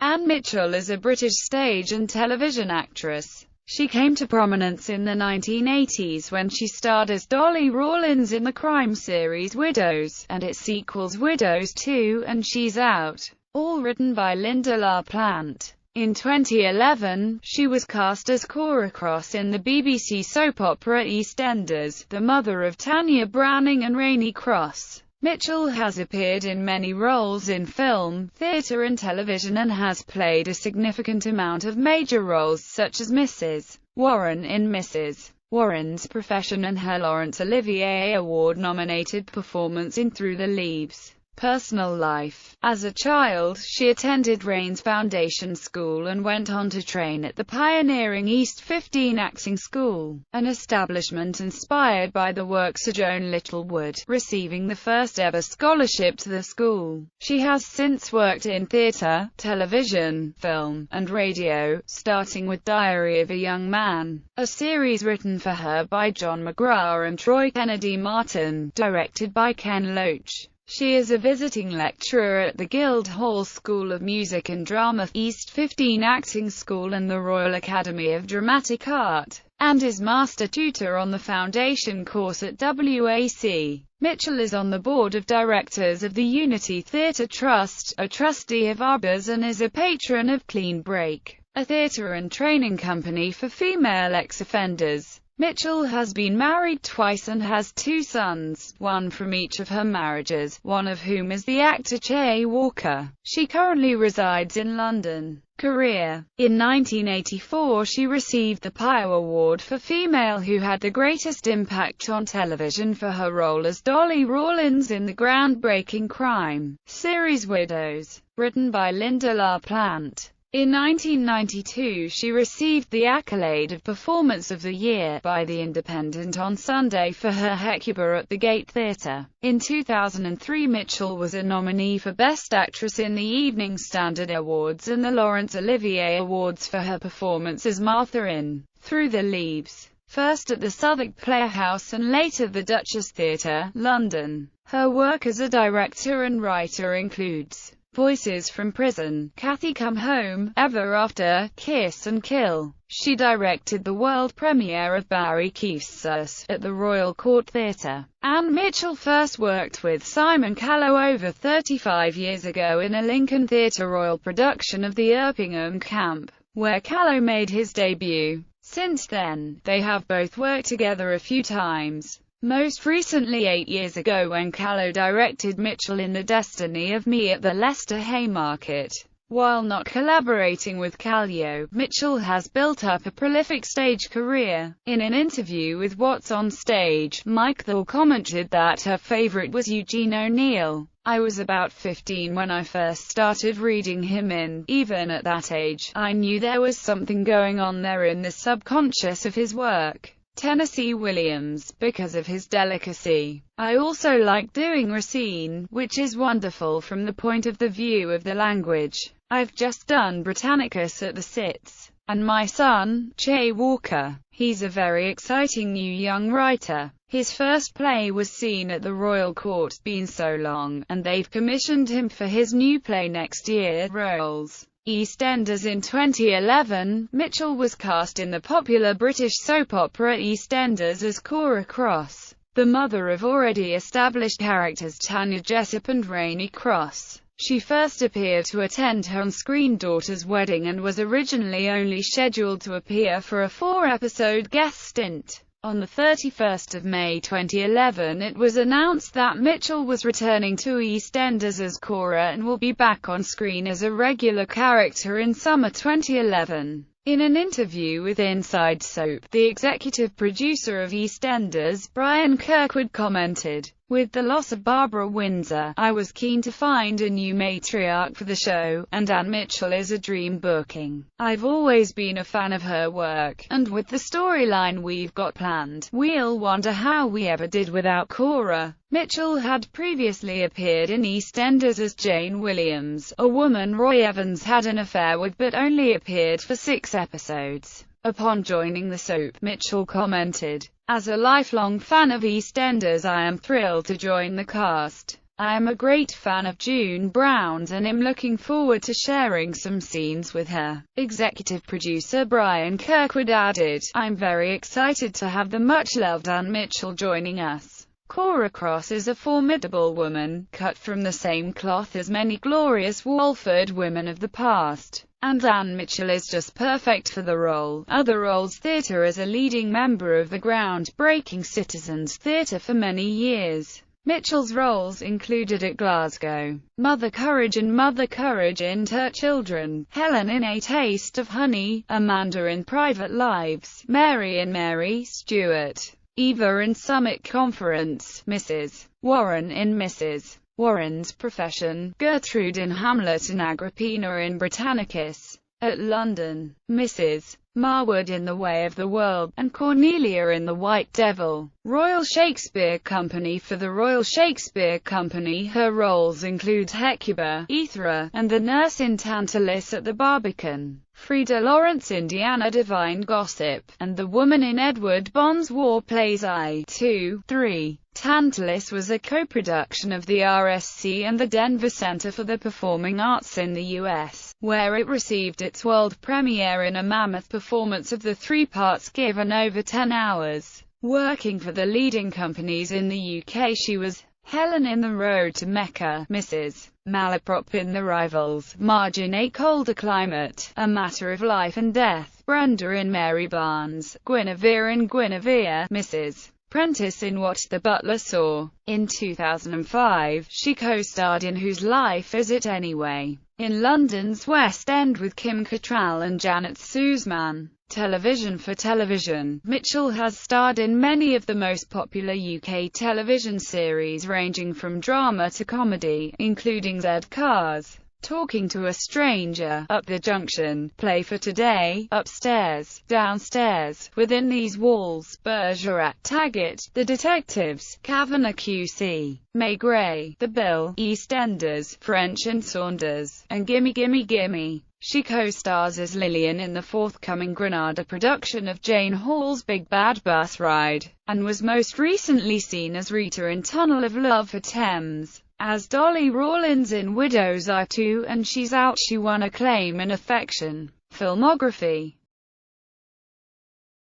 Anne Mitchell is a British stage and television actress. She came to prominence in the 1980s when she starred as Dolly Rawlins in the crime series Widows, and its sequels Widows 2 and She's Out, all written by Lynda La Plante. In 2011, she was cast as Cora Cross in the BBC soap opera Eastenders, the mother of Tanya Browning and Rainey Cross. Mitchell has appeared in many roles in film, theatre and television, and has played a significant amount of major roles such as Mrs. Warren in Mrs. Warren's Profession and her Laurence Olivier Award-nominated performance in Through the Leaves. Personal life. As a child, she attended Rains Foundation School and went on to train at the pioneering East 15 Acting School, an establishment inspired by the works of Joan Littlewood, receiving the first ever scholarship to the school. She has since worked in theatre, television, film, and radio, starting with Diary of a Young Man, a series written for her by John McGrath and Troy Kennedy Martin, directed by Ken Loach. She is a visiting lecturer at the Guildhall School of Music and Drama, East 15 Acting School and the Royal Academy of Dramatic Art, and is master tutor on the foundation course at WAC. Mitchell is on the board of directors of the Unity Theatre Trust, a trustee of ARBAs, and is a patron of Clean Break, a theatre and training company for female ex-offenders. Mitchell has been married twice and has 2 sons, one from each of her marriages, one of whom is the actor Che Walker. She currently resides in London. Career. In 1984 she received the PIO Award for Female Who Had the Greatest Impact on Television for her role as Dolly Rawlins in the groundbreaking crime series Widows, written by Lynda La Plante. In 1992 she received the accolade of Performance of the Year by The Independent on Sunday for her Hecuba at the Gate Theatre. In 2003 Mitchell was a nominee for Best Actress in the Evening Standard Awards and the Laurence Olivier Awards for her performance as Martha in Through the Leaves, first at the Southwark Playhouse and later the Duchess Theatre, London. Her work as a director and writer includes Voices from Prison, Cathy Come Home, Ever After, Kiss and Kill. She directed the world premiere of Barry Keefe's Sus at the Royal Court Theatre. Anne Mitchell first worked with Simon Callow over 35 years ago in a Lincoln Theatre Royal production of the Erpingham Camp, where Callow made his debut. Since then, they have both worked together a few times. Most recently 8 years ago when Callow directed Mitchell in The Destiny of Me at the Leicester Haymarket. While not collaborating with Callow, Mitchell has built up a prolific stage career. In an interview with What's on Stage, Mike Thor commented that her favourite was Eugene O'Neill. I was about 15 when I first started reading him in. Even at that age, I knew there was something going on there in the subconscious of his work. Tennessee Williams, because of his delicacy. I also like doing Racine, which is wonderful from the point of the view of the language. I've just done Britannicus at the Sits. And my son, Che Walker, he's a very exciting new young writer. His first play was seen at the Royal Court, been so long, and they've commissioned him for his new play next year, Roles. Eastenders. In 2011, Mitchell was cast in the popular British soap opera Eastenders as Cora Cross, the mother of already established characters Tanya Jessup and Rainey Cross. She first appeared to attend her on-screen daughter's wedding and was originally only scheduled to appear for a 4-episode guest stint. On the 31st of May 2011 it was announced that Mitchell was returning to EastEnders as Cora and will be back on screen as a regular character in summer 2011. In an interview with Inside Soap, the executive producer of EastEnders, Brian Kirkwood, commented, "With the loss of Barbara Windsor, I was keen to find a new matriarch for the show, and Anne Mitchell is a dream booking. I've always been a fan of her work, and with the storyline we've got planned, we'll wonder how we ever did without Cora." Mitchell had previously appeared in EastEnders as Jane Williams, a woman Roy Evans had an affair with but only appeared for 6 episodes. Upon joining the soap, Mitchell commented, "As a lifelong fan of EastEnders, I am thrilled to join the cast. I am a great fan of June Brown's and am looking forward to sharing some scenes with her. Executive producer Brian Kirkwood added, I'm very excited to have the much-loved Ann Mitchell joining us. Cora Cross is a formidable woman, cut from the same cloth as many glorious Walford women of the past. And Ann Mitchell is just perfect for the role. Other roles: theatre as a leading member of the groundbreaking Citizens Theatre for many years. Mitchell's roles included at Glasgow, Mother Courage and Mother Courage in Her Children, Helen in A Taste of Honey, Amanda in Private Lives, Mary in Mary Stuart, Eva in Summit Conference, Mrs. Warren in Mrs. Warren's Profession, Gertrude in Hamlet and Agrippina in Britannicus, at London, Mrs. Marwood in The Way of the World, and Cornelia in The White Devil. Royal Shakespeare Company. For the Royal Shakespeare Company, her roles include Hecuba, Aethra, and the nurse in Tantalus at the Barbican, Frieda Lawrence Indiana Divine Gossip, and the woman in Edward Bond's war plays I, II, III. Tantalus was a co-production of the RSC and the Denver Center for the Performing Arts in the U.S., where it received its world premiere in a mammoth performance of the three parts given over 10 hours. Working for the leading companies in the UK, she was Helen in The Road to Mecca, Mrs. Malaprop in The Rivals, Marge in A Colder Climate, A Matter of Life and Death, Brenda in Mary Barnes, Guinevere in Guinevere, Mrs. Prentice in What the Butler Saw. In 2005, she co-starred in Whose Life Is It Anyway? In London's West End with Kim Cattrall and Janet Suzman. Television. For television, Mitchell has starred in many of the most popular UK television series ranging from drama to comedy, including Z Cars, Talking to a Stranger, Up the Junction, Play for Today, Upstairs, Downstairs, Within These Walls, Bergerac, Taggart, The Detectives, Kavanagh QC, May Gray, The Bill, EastEnders, French and Saunders, and Gimme Gimme Gimme. She co-stars as Lillian in the forthcoming Granada production of Jane Hall's Big Bad Bus Ride, and was most recently seen as Rita in Tunnel of Love for Thames. As Dolly Rawlins in Widows I Too, and She's Out. She won acclaim and affection. Filmography.